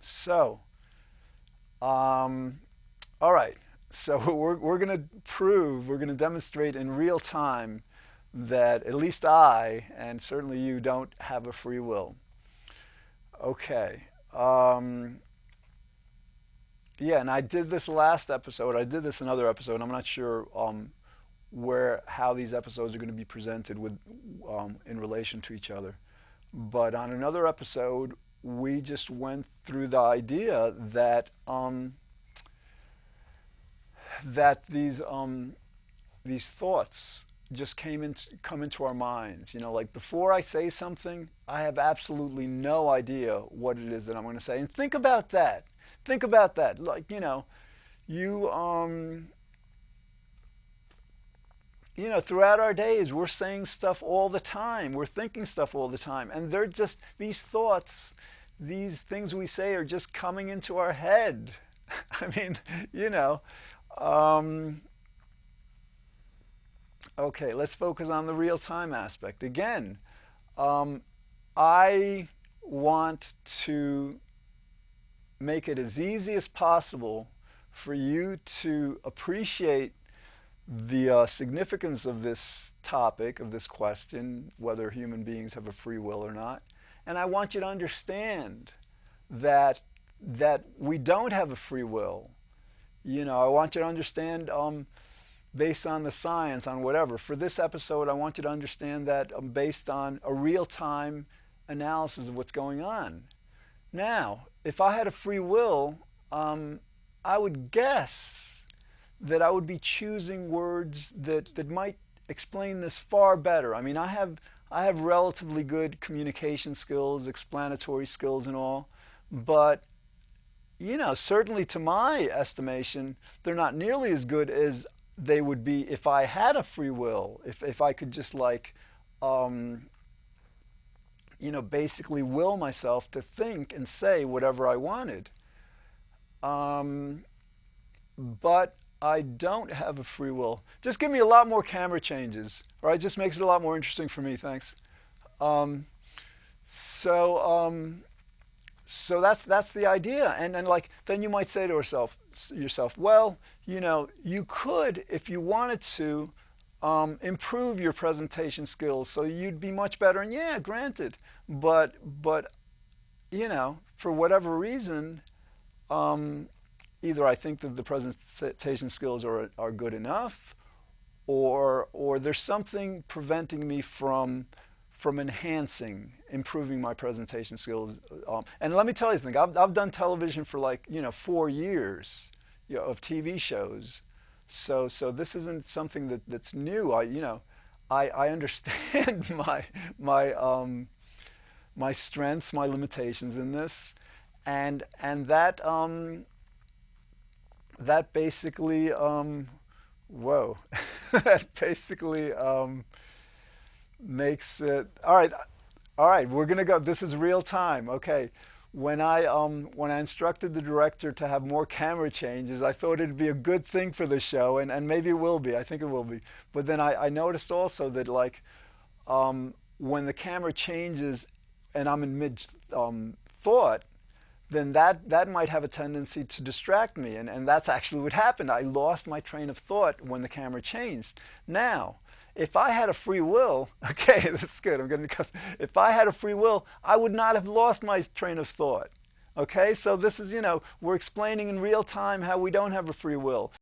So, um, all right. So we're going to we're going to demonstrate in real time that at least I, and certainly you, don't have a free will. Okay. Yeah, and I did this last episode. I did this in another episode. I'm not sure how these episodes are going to be presented in relation to each other. But on another episode, we just went through the idea that these thoughts just come into our minds. You know, like before I say something, I have absolutely no idea what it is that I'm going to say. And think about that. Think about that. Like, you throughout our days, we're saying stuff all the time. We're thinking stuff all the time. And they're just, these thoughts, these things we say are just coming into our head. I mean, you know. Um, okay, let's focus on the real time aspect. Again, um, I want to make it as easy as possible for you to appreciate the significance of this topic, of this question, whether human beings have a free will or not. And I want you to understand that we don't have a free will. I want you to understand, based on the science, on whatever. For this episode, I want you to understand that based on a real-time analysis of what's going on. Now, if I had a free will, I would guess that I would be choosing words that might explain this far better. I mean, I have relatively good communication skills, explanatory skills and all, but certainly to my estimation, they're not nearly as good as they would be if I had a free will, if I could just basically will myself to think and say whatever I wanted. But I don't have a free will. Just give me a lot more camera changes, all right? Just makes it a lot more interesting for me, thanks. Um, so, um, so that's the idea, and then you might say to yourself, well, you could, if you wanted to, improve your presentation skills so you'd be much better. And yeah, granted, but for whatever reason, either I think that the presentation skills are good enough, or there's something preventing me from improving my presentation skills. And let me tell you something. I've done television for 4 years, of TV shows. So this isn't something that's new. I understand my strengths, my limitations in this, and that basically whoa that basically makes it all right. All right, we're gonna go. This is real time. Okay, when I instructed the director to have more camera changes, I thought it'd be a good thing for the show, and maybe it will be. I think it will be. But then I noticed also that when the camera changes and I'm in mid thought, then that might have a tendency to distract me, and that's actually what happened. I lost my train of thought when the camera changed. Now, if I had a free will, okay, that's good. If I had a free will, I would not have lost my train of thought. Okay, so this is, we're explaining in real time how we don't have a free will.